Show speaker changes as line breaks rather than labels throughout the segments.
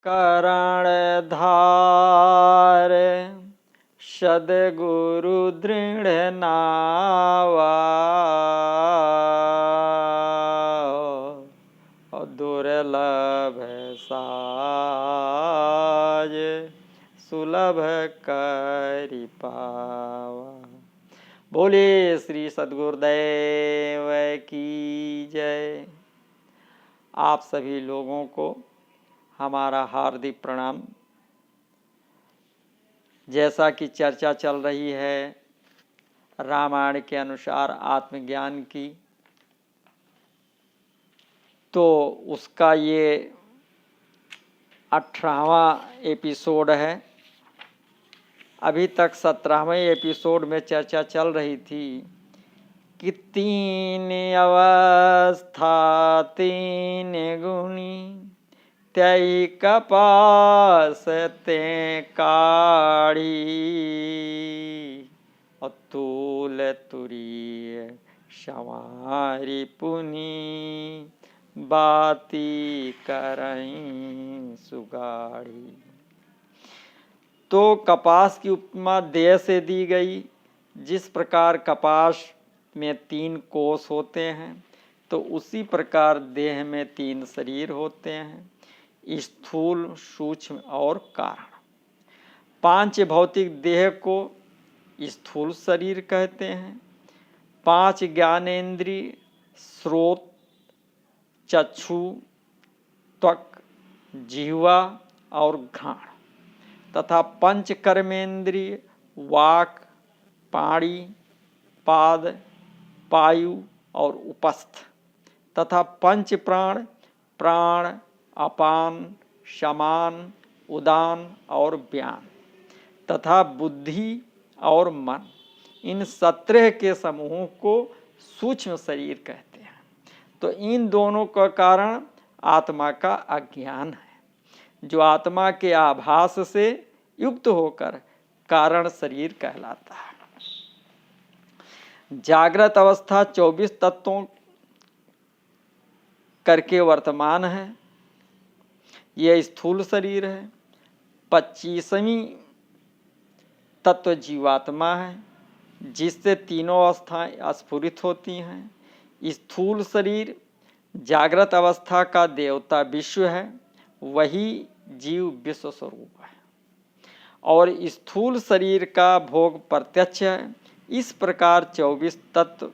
करणधार सद्गुरु दृढ़ नावा दुर्लभ साज सुलभ करि पावा। बोले श्री सद्गुरुदेव की जय। आप सभी लोगों को हमारा हार्दिक प्रणाम। जैसा कि चर्चा चल रही है रामायण के अनुसार आत्मज्ञान की, तो उसका ये 18वां एपिसोड है। अभी तक 17वें एपिसोड में चर्चा चल रही थी कि 3 अवस्था 3 गुणी त्यई कपास ते काढ़ी अतुल तुरीय संवारी पुनि बाती करहीं सुगाढ़ी। तो कपास की उपमा देह से दी गई। जिस प्रकार कपास में 3 कोष होते हैं, तो उसी प्रकार देह में 3 शरीर होते हैं, स्थूल, सूक्ष्म और कारण। 5 भौतिक देह को स्थूल शरीर कहते हैं। 5 ज्ञानेंद्रिय श्रोत, चक्षु, त्वक, जिह्वा और घ्राण तथा 5 कर्मेंद्रिय वाक, पाणी, पाद, पायु और उपस्थ तथा 5 प्राण, प्राण, अपान, समान, उदान और व्यान तथा बुद्धि और मन। इन 17 के समूहों को सूक्ष्म शरीर कहते हैं। तो इन दोनों का कारण आत्मा का अज्ञान है, जो आत्मा के आभास से युक्त होकर कारण शरीर कहलाता है। जागृत अवस्था 24 तत्वों करके वर्तमान है, यह स्थूल शरीर है। 25वीं तत्व जीवात्मा है, जिससे तीनों अवस्थाएं स्फुरित होती हैं। स्थूल शरीर जागृत अवस्था का देवता विश्व है, वही जीव विश्व स्वरूप है और स्थूल शरीर का भोग प्रत्यक्ष है। इस प्रकार 24 तत्व,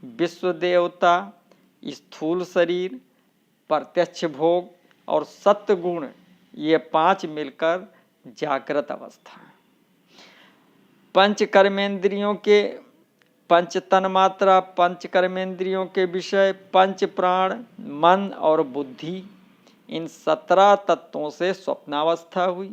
विश्व देवता, स्थूल शरीर, प्रत्यक्ष भोग और सत्य गुण, ये 5 मिलकर जागृत अवस्था है। 5 कर्मेंद्रियों के 5 तन्मात्रा, 5 कर्मेंद्रियों के विषय, 5 प्राण, मन और बुद्धि, इन 17 तत्वों से स्वप्नावस्था हुई।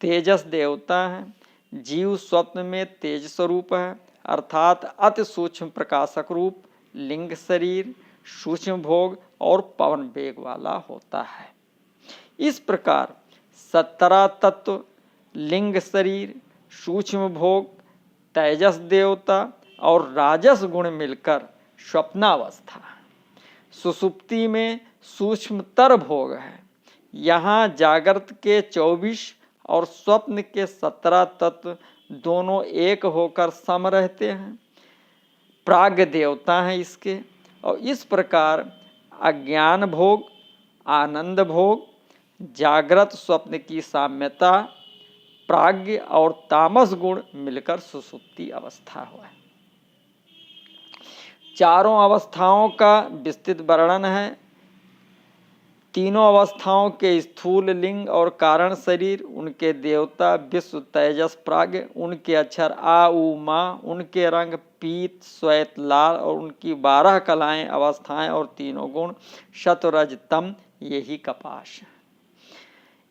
तेजस देवता है, जीव स्वप्न में तेज स्वरूप है, अर्थात अति सूक्ष्म प्रकाशक रूप, लिंग शरीर, सूक्ष्म भोग और पवन वेग वाला होता है। इस प्रकार 17 तत्व, लिंग शरीर, सूक्ष्म भोग, तेजस देवता और राजस गुण मिलकर स्वप्नावस्था। सुषुप्ति में सूक्ष्मतर भोग है। यहाँ जागृत के 24 और स्वप्न के 17 तत्व दोनों एक होकर सम रहते हैं, प्राग्ञ देवता हैं इसके। और इस प्रकार अज्ञान भोग, आनंद भोग, जागृत स्वप्न की साम्यता, प्राग्ञ और तामस गुण मिलकर सुषुप्ति अवस्था हुआ है। चारों अवस्थाओं का विस्तृत वर्णन है। तीनों अवस्थाओं के स्थूल लिंग और कारण शरीर, उनके देवता विश्व तेजस प्राग्ञ, उनके अक्षर आ उ मा, उनके रंग पीत श्वेत लाल और उनकी 12 कलाएं अवस्थाएं और तीनों गुण सत्वरज तम, यही कपास।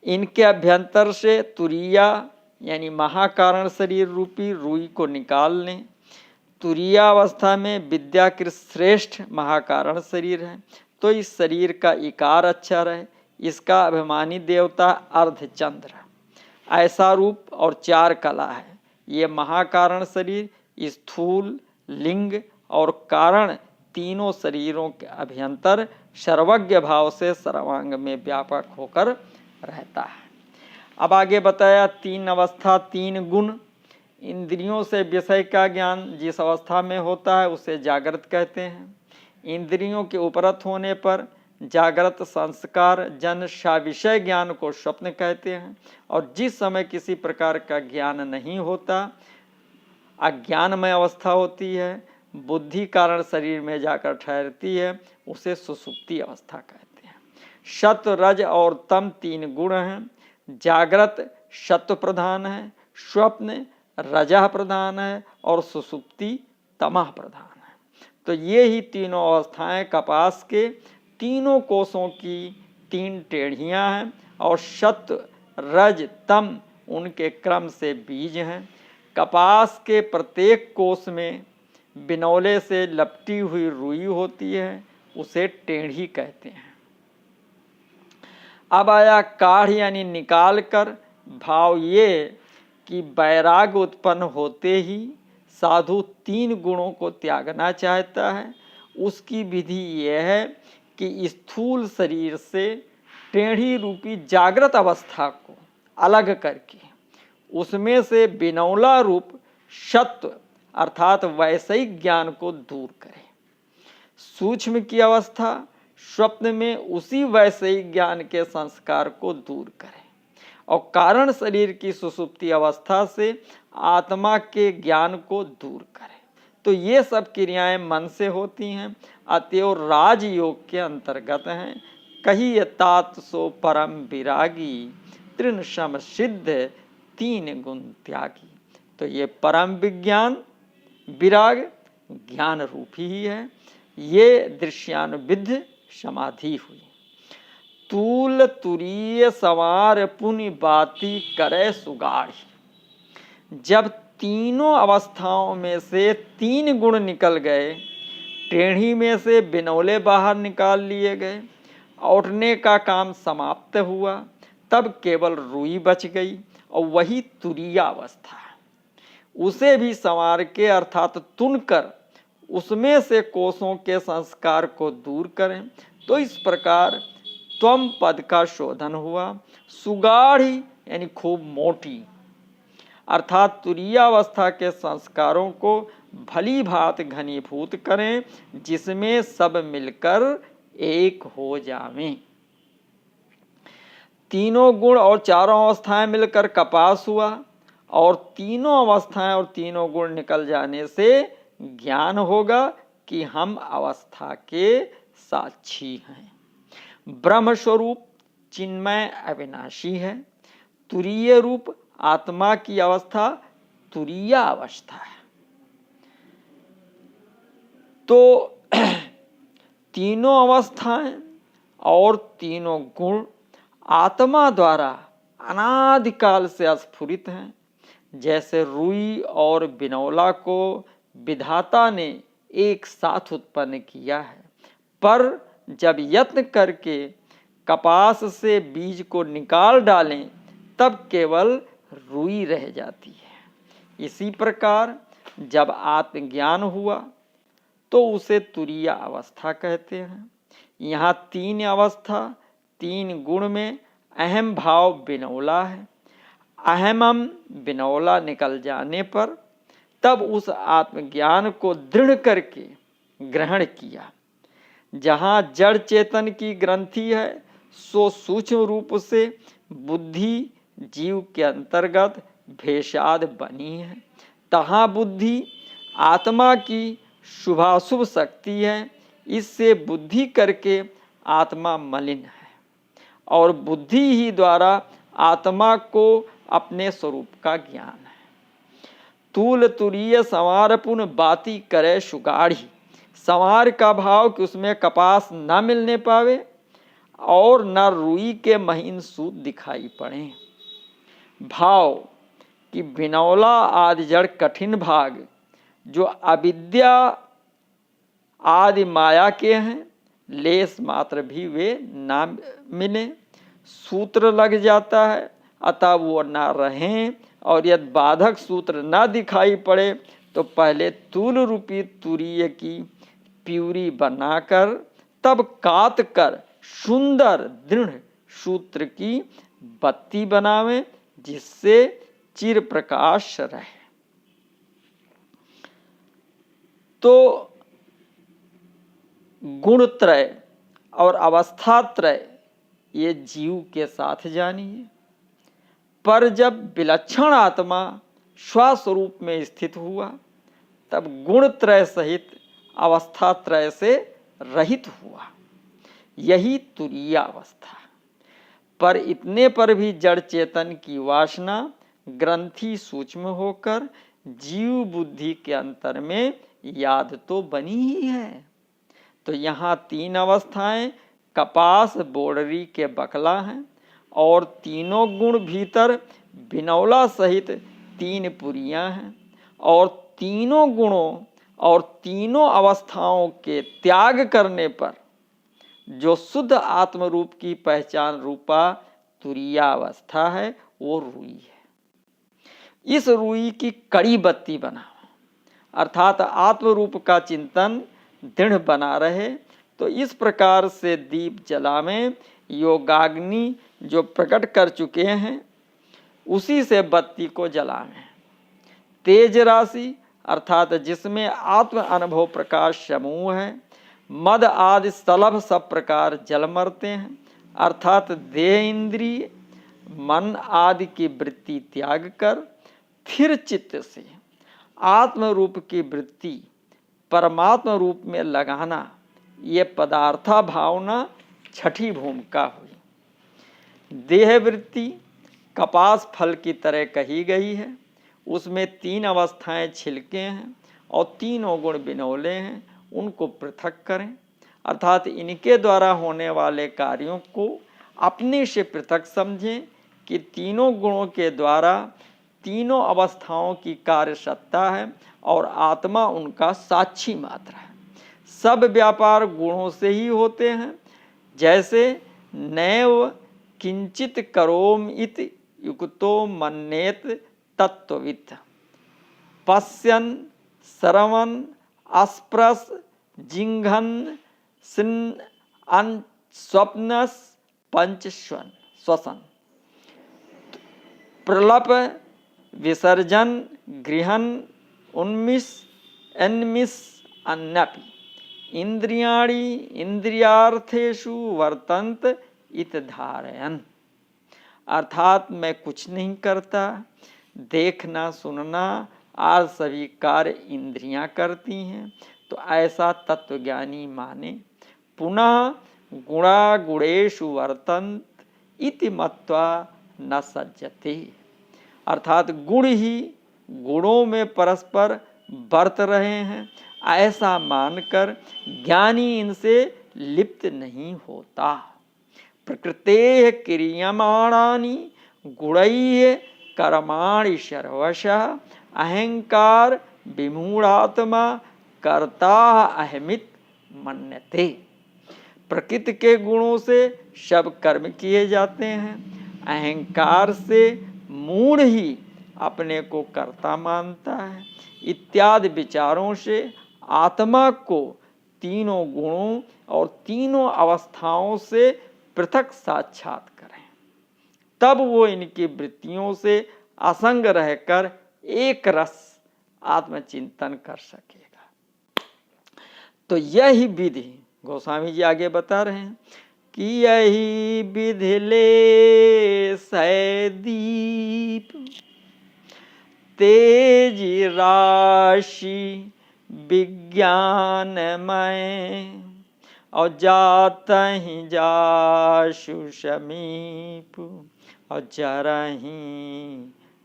इनके अभ्यंतर से तुरीया यानी महाकारण शरीर रूपी रुई को निकाल लें। तुरीया अवस्था में विद्याकृत श्रेष्ठ महाकारण शरीर है, तो इस शरीर का इकार अक्षर है। इसका अभिमानी देवता अर्धचंद्र, ऐसा रूप और 4 कला है। ये महाकारण शरीर स्थूल, लिंग और कारण तीनों शरीरों के अभ्यंतर सर्वज्ञ भाव से सर्वांग में व्यापक होकर रहता है। अब आगे बताया 3 अवस्था 3 गुण। इंद्रियों से विषय का ज्ञान जिस अवस्था में होता है उसे जागृत कहते हैं। इंद्रियों के उपरत होने पर जागृत संस्कार जन विषय ज्ञान को स्वप्न कहते हैं। और जिस समय किसी प्रकार का ज्ञान नहीं होता, अज्ञानमय अवस्था होती है, बुद्धि कारण शरीर में जाकर ठहरती है, उसे सुषुप्ति अवस्था कहते हैं। सत्व रज और तम 3 गुण हैं। जागृत सत्व प्रधान है, स्वप्न रजः प्रधान है और सुषुप्ति तमः प्रधान है। तो ये ही तीनों अवस्थाएं कपास के तीनों कोषों की 3 टेढ़ियां हैं और सत्व रज तम उनके क्रम से बीज हैं। कपास के प्रत्येक कोष में बिनौले से लपटी हुई रुई होती है, उसे टेढ़ी कहते हैं। अब आया काढ़ यानी निकाल कर। भाव ये कि वैराग उत्पन्न होते ही साधु 3 गुणों को त्यागना चाहता है। उसकी विधि यह है कि स्थूल शरीर से टेढ़ी रूपी जागृत अवस्था को अलग करके उसमें से बिनौला रूप सत्व अर्थात वैषयिक ज्ञान को दूर करे। सूक्ष्म की अवस्था स्वप्न में उसी वैषयिक ज्ञान के संस्कार को दूर करे और कारण शरीर की सुषुप्ति अवस्था से आत्मा के ज्ञान को दूर करे। तो ये सब क्रियाएं मन से होती हैं, अतएव राजयोग के अंतर्गत हैं। कही तात सो परम विरागी, तृण सम सिद्ध 3 गुण त्यागी। तो ये परम विज्ञान विराग ज्ञान रूपी ही है। ये दृश्यानुविद्ध समाधि हुई। तूल तुरीय सवार पुनि बाती करे सुगाढ़ी। जब तीनों अवस्थाओं में से 3 गुण निकल गए, टेढ़ी में से बिनौले बाहर निकाल लिए गए, औटने का काम समाप्त हुआ, तब केवल रुई बच गई और वही तुरीय अवस्था है। उसे भी संवार के अर्थात तुनकर उसमें से कोषों के संस्कार को दूर करें। तो इस प्रकार त्वम पद का शोधन हुआ। सुगाढ़ी यानी खूब मोटी, अर्थात तुरीयावस्था के संस्कारों को भली भांति घनीभूत करें, जिसमें सब मिलकर एक हो जावें। तीनों गुण और चारों अवस्थाएं मिलकर कपास हुआ और तीनों अवस्थाएं और तीनों गुण निकल जाने से ज्ञान होगा कि हम अवस्था के साक्षी हैं। ब्रह्म स्वरूप चिन्मय अविनाशी है। तुरीय रूप आत्मा की अवस्था तुरीय अवस्था है। तो तीनों अवस्थाएं और तीनों गुण आत्मा द्वारा अनादिकाल से स्फुरित हैं। जैसे रुई और बिनौला को विधाता ने एक साथ उत्पन्न किया है, पर जब यत्न करके कपास से बीज को निकाल डालें तब केवल रुई रह जाती है। इसी प्रकार जब आत्मज्ञान हुआ तो उसे तुरीय अवस्था कहते हैं। यहाँ 3 अवस्था 3 गुण में अहम भाव बिनौला है। अहमम बिनौला निकल जाने पर तब उस आत्मज्ञान को दृढ़ करके ग्रहण किया। जहाँ जड़ चेतन की ग्रंथि है सो सूक्ष्म रूप से बुद्धि जीव के अंतर्गत भेषाद बनी है। तहाँ बुद्धि आत्मा की शुभाशुभ शक्ति है। इससे बुद्धि करके आत्मा मलिन है और बुद्धि ही द्वारा आत्मा को अपने स्वरूप का ज्ञान है। तूल तुरीय संवार पुन बाती करे सुगाढ़ी। संवार का भाव कि उसमें कपास न मिलने पावे और न रुई के महीन सूत दिखाई पड़े। भाव कि बिनौला आदि जड़ कठिन भाग जो अविद्या आदि माया के हैं, लेस मात्र भी वे ना मिले, सूत्र लग जाता है, अतः वो ना रहें। और यदि बाधक सूत्र ना दिखाई पड़े तो पहले तूल रूपी तुरीय की प्यूरी बनाकर तब काट कर सुंदर दृढ़ सूत्र की बत्ती बनावें जिससे चिर प्रकाश रहे। तो गुणत्रय और अवस्थात्रय ये जीव के साथ जानिए, पर जब विलक्षण आत्मा स्वस्वरूप में स्थित हुआ तब गुणत्रय सहित अवस्थात्रय से रहित हुआ। यही तुरीय अवस्था। पर इतने पर भी जड़ चेतन की वासना ग्रंथि सूक्ष्म होकर जीव बुद्धि के अंतर में याद तो बनी ही है। तो यहाँ 3 अवस्थाएं कपास बोडरी के बकला हैं और तीनों गुण भीतर बिनौला सहित 3 पुरियां हैं और तीनों गुणों और तीनों अवस्थाओं के त्याग करने पर जो शुद्ध आत्मरूप की पहचान रूपा तुरीया अवस्था है वो रुई है। इस रुई की कड़ी बत्ती बनाओ, अर्थात आत्मरूप का चिंतन दृढ़ बना रहे। तो इस प्रकार से दीप जला में योगाग्नि जो प्रकट कर चुके हैं उसी से बत्ती को जलावें। तेज राशि अर्थात जिसमें आत्म अनुभव प्रकाश समूह है, मद आदि सलभ सब प्रकार जल मरते हैं, अर्थात देह इंद्रिय मन आदि की वृत्ति त्याग कर स्थिर चित्त से आत्म रूप की वृत्ति परमात्मा रूप में लगाना, ये पदार्था भावना छठी भूमिका हुई। देह वृत्ति कपास फल की तरह कही गई है। उसमें 3 अवस्थाएं छिलके हैं और तीनों गुण बिनौले हैं, उनको पृथक करें, अर्थात इनके द्वारा होने वाले कार्यों को अपने से पृथक समझें कि तीनों गुणों के द्वारा तीनों अवस्थाओं की कार्य सत्ता है और आत्मा उनका साक्षी मात्र है। सब व्यापार गुणों से ही होते हैं। जैसे नैव किंचित करोम इति युक्तो मन्येत तत्ववित्, पश्यन् श्रवन् अस्पृश जिंघन सिन स्वप्नस पंच श्वसन, प्रलप विसर्जन गृहन उन्मिष अन्मिष अन्यपि इंद्रियाणि इंद्रियार्थेषु वर्तन्त इत धारयन्, अर्थात मैं कुछ नहीं करता, देखना सुनना आज सभी कार्य इंद्रियां करती हैं। तो ऐसा तत्वज्ञानी माने। पुनः गुणा गुणेषु वर्तन्त इति मत्वा न सज्जते, अर्थात गुण ही गुणों में परस्पर बरत रहे हैं ऐसा मानकर ज्ञानी इनसे लिप्त नहीं होता। प्रकृतेः क्रियमाणानि गुणैः कर्माणि सर्वशः अहंकार विमूढ़ात्मा कर्ता अहमित मन्यते। प्रकृति के गुणों से सब कर्म किए जाते हैं, अहंकार से मूढ़ ही अपने को कर्ता मानता है, इत्यादि विचारों से आत्मा को तीनों गुणों और तीनों अवस्थाओं से पृथक साक्षात करें, तब वो इनकी वृत्तियों से असंग रहकर एक रस आत्मचिंतन कर सकेगा। तो यही विधि गोस्वामी जी आगे बता रहे हैं कि यही विधि ले सै दीप तेज राशि विज्ञानमय और जाता ही जाशु समीप और जरही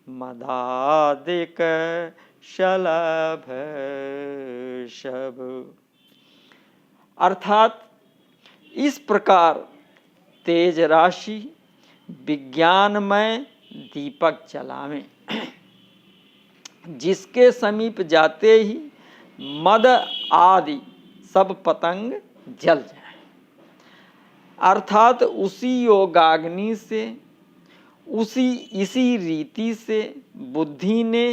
मदादिक शलभ शब, अर्थात इस प्रकार तेज राशि विज्ञानमय दीपक जलावें जिसके समीप जाते ही मद आदि सब पतंग जल जाए, अर्थात उसी योगाग्नि से इसी रीति से बुद्धि ने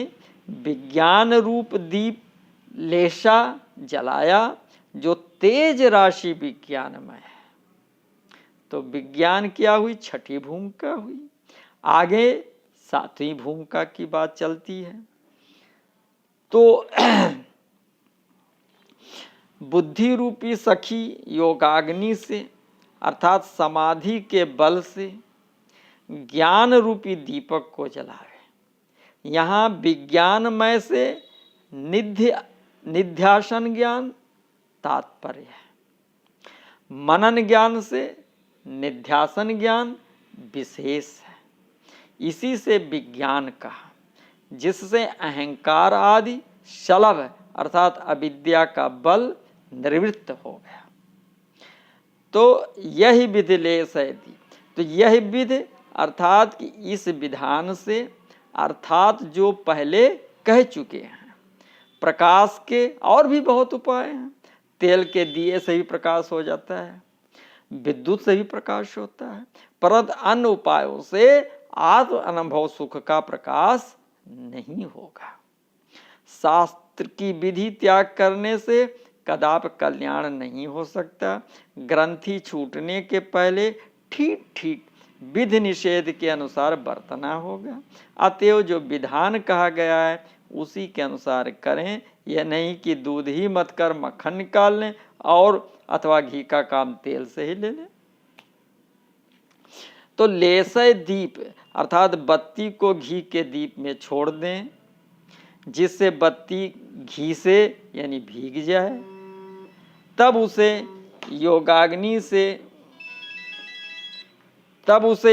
विज्ञान रूप दीप लेशा जलाया जो तेज राशि विज्ञानमय है। तो विज्ञान क्या हुई? छठी भूमिका हुई। आगे सातवीं भूमिका की बात चलती है। तो बुद्धि रूपी सखी योगाग्नि से अर्थात समाधि के बल से ज्ञान रूपी दीपक को जलावे। यहाँ विज्ञानमय से निध्यासन ज्ञान तात्पर्य है, मनन ज्ञान से निध्यासन ज्ञान विशेष है। इसी से विज्ञान कहा, जिससे अहंकार आदि शलभ अर्थात अविद्या का बल निवृत्त हो गया। तो यही विधि लेस है दी। तो यह विधि अर्थात कि इस विधान से अर्थात जो पहले कह चुके हैं, प्रकाश के और भी बहुत उपाय हैं। तेल के दिए से भी प्रकाश हो जाता है, विद्युत से भी प्रकाश होता है, परंतु अन्य उपायों से आत्म अनुभव सुख का प्रकाश नहीं होगा। शास्त्र की विधि त्याग करने से कदापि कल्याण नहीं हो सकता। ग्रंथि छूटने के पहले ठीक ठीक विधि निषेध के अनुसार बरतना होगा। अतएव जो विधान कहा गया है उसी के अनुसार करें। यह नहीं कि दूध ही मत कर मक्खन निकाल लें और अथवा घी का काम तेल से ही ले लें। तो लेसय दीप अर्थात बत्ती को घी के दीप में छोड़ दें, जिससे बत्ती घी से यानी भीग जाए। तब उसे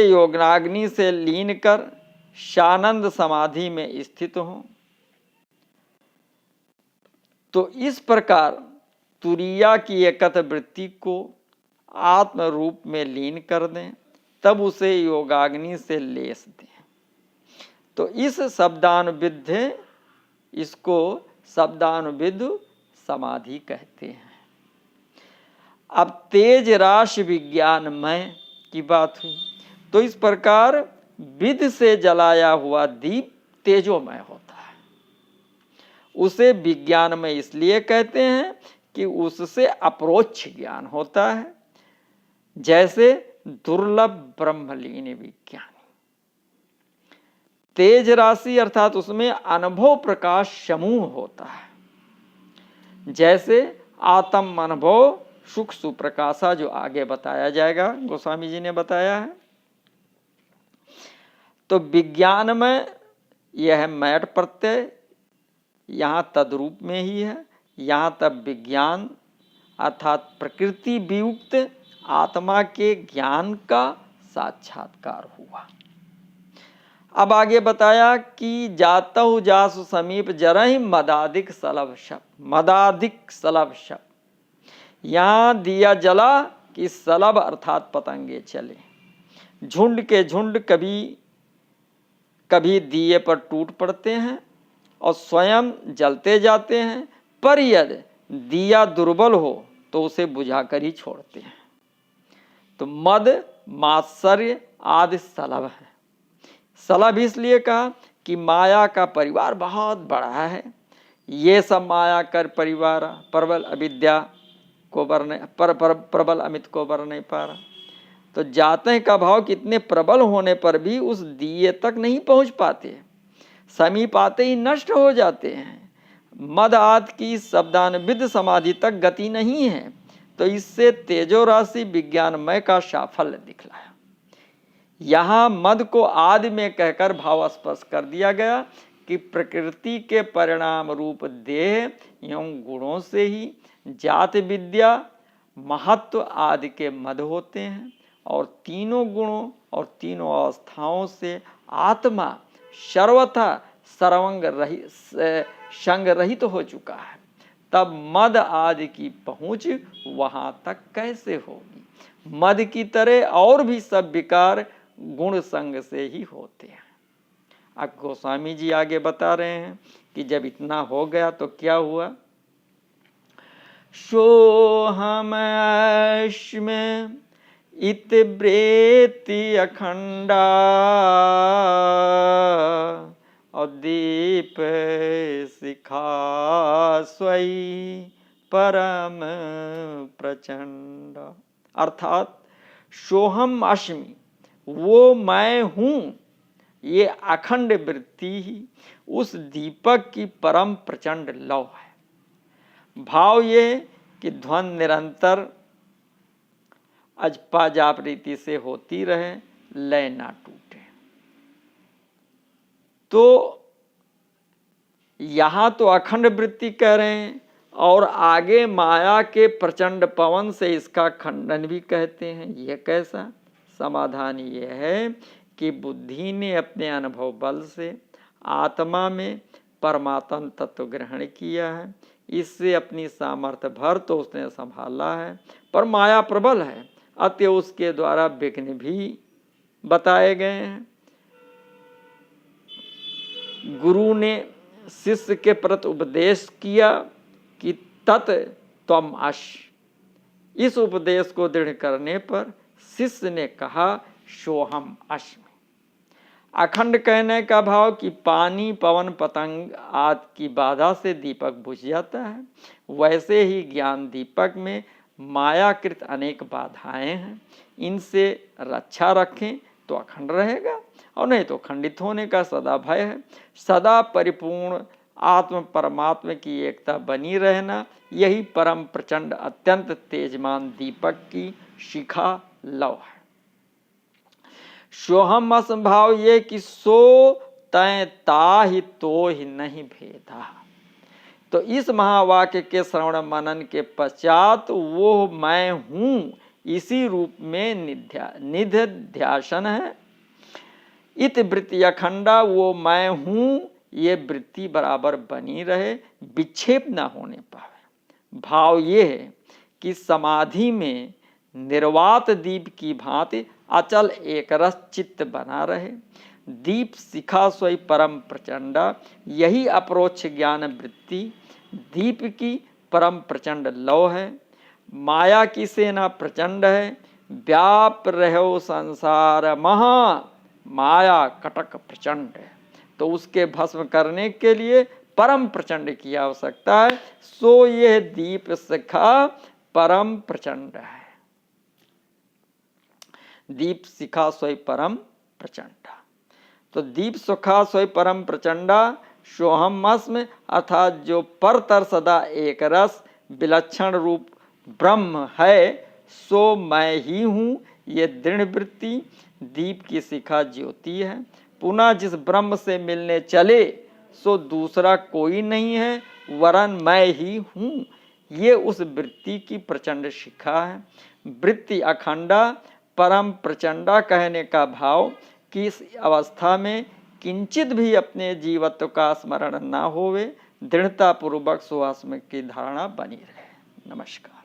योगाग्नि से लीन कर शानंद समाधि में स्थित हो। तो इस प्रकार तुरिया की एकत्र वृत्ति को आत्म रूप में लीन कर दें, तब उसे योगाग्नि से लेस दें। तो इस शब्दानुविद्ध, इसको शब्दानुविद्ध समाधि कहते हैं। अब तेज राशि विज्ञानमय की बात हुई। तो इस प्रकार विध से जलाया हुआ दीप तेजोमय होता है। उसे विज्ञानमय इसलिए कहते हैं कि उससे अप्रोक्ष ज्ञान होता है, जैसे दुर्लभ ब्रह्मलीन विज्ञान। तेज राशि अर्थात उसमें अनुभव प्रकाश समूह होता है, जैसे आत्म अनुभव सुख सुप्रकाशा, जो आगे बताया जाएगा, गोस्वामी जी ने बताया है। तो विज्ञान में यह मैट प्रत्यय यहाँ तद्रूप में ही है। यहाँ तब विज्ञान अर्थात प्रकृति वियुक्त आत्मा के ज्ञान का साक्षात्कार हुआ। अब आगे बताया कि जातहु जासु समीप जरहि मदादिक सलभ शब्द। मदादिक सलभ शब्द यहाँ दिया जला कि सलभ अर्थात पतंगे चले। झुंड के झुंड कभी कभी दिए पर टूट पड़ते हैं और स्वयं जलते जाते हैं, पर यदि दिया दुर्बल हो तो उसे बुझाकर ही छोड़ते हैं। तो मद मात्सर्य आदि सलभ है। सलभ इसलिए कहा कि माया का परिवार बहुत बड़ा है। ये सब माया कर परिवार प्रबल अविद्या को बर नहीं, प्रबल अमित को बर नहीं पा रहा। तो जाते का भाव कितने प्रबल होने पर भी उस दिए तक नहीं पहुंच पाते, समीप आते ही नष्ट हो जाते हैं। मद आदि की शब्दानुविद्ध समाधि तक गति नहीं है। तो इससे तेजो राशि विज्ञानमय का साफल्य दिखलाया। यहाँ मद को आदि में कहकर भाव स्पर्श कर दिया गया कि प्रकृति के परिणाम रूप देह एवं गुणों से ही जात विद्या महत्व आदि के मद होते हैं, और तीनों गुणों और तीनों अवस्थाओं से आत्मा सर्वथा सर्वंग रहित संग रहित हो चुका है। तब मद आदि की पहुंच वहां तक कैसे होगी? मद की तरह और भी सब विकार गुण संग से ही होते हैं। अब गोस्वामी जी आगे बता रहे हैं कि जब इतना हो गया तो क्या हुआ। सोहम में इत ब्रेति अखंडा और दीप शिखा स्वई परम प्रचंड। अर्थात सोहम अस्मि, वो मैं हूं ये अखंड वृत्ति ही उस दीपक की परम प्रचंड लौ है। भाव ये कि ध्वन निरंतर अजपा जाप रीति से होती रहे, लय ना टूटे। तो यहां तो अखंड वृत्ति कह रहे हैं और आगे माया के प्रचंड पवन से इसका खंडन भी कहते हैं। यह कैसा? समाधान यह है कि बुद्धि ने अपने अनुभव बल से आत्मा में परमात्म तत्व ग्रहण किया है, इससे अपनी सामर्थ्य भर तो उसने संभाला है, पर माया प्रबल है, अतः उसके द्वारा विघ्न भी बताए गए हैं। गुरु ने शिष्य के प्रति उपदेश किया कि तत् त्वम् अश्। इस उपदेश को दृढ़ करने पर शिष्य ने कहा सोहम अस्मि। अखंड कहने का भाव कि पानी पवन पतंग आदि की बाधा से दीपक बुझ जाता है, वैसे ही ज्ञान दीपक में मायाकृत अनेक बाधाएं हैं, इनसे रक्षा रखें तो अखंड रहेगा, और नहीं तो खंडित होने का सदा भय है। सदा परिपूर्ण आत्म परमात्मा की एकता बनी रहना, यही परम प्रचंड अत्यंत तेजमान दीपक की शिखा लौ है। सोहम अस्मि भाव ये कि सो तय ताहि तो ही नहीं भेदा। तो इस महावाक्य के श्रवण मनन के पश्चात वो मैं हूं इसी रूप में निध्यासन है। इत वृत्ति अखंडा, वो मैं हूं ये वृत्ति बराबर बनी रहे, विक्षेप न होने पावे। भाव ये है कि समाधि में निर्वात दीप की भांति अचल एक रस चित्त बना रहे। दीप शिखा सोई परम प्रचंडा, यही अपरोक्ष ज्ञान वृत्ति दीप की परम प्रचंड लौ है। माया की सेना प्रचंड है, व्याप रहो संसार महा, माया कटक प्रचंड है। तो उसके भस्म करने के लिए परम प्रचंड की आवश्यकता है। सो यह दीप शिखा परम प्रचंड है। दीप शिखा सोई परम प्रचंडा। तो दीप शिखा सोई परम प्रचंडा सोहम अस्मि, अर्थात जो परतर सदा एक रस विलक्षण रूप ब्रह्म है, सो मैं ही हूं, ये दृढ़ वृत्ति दीप की शिखा ज्योति है। पुनः जिस ब्रह्म से मिलने चले सो दूसरा कोई नहीं है, वरन मैं ही हूं, ये उस वृत्ति की प्रचंड शिखा है। वृत्ति अखंडा परम प्रचंडा कहने का भाव कि इस अवस्था में किंचित भी अपने जीवत्व का स्मरण न होवे, दृढ़ता पूर्वक स्वास्म की धारणा बनी रहे। नमस्कार।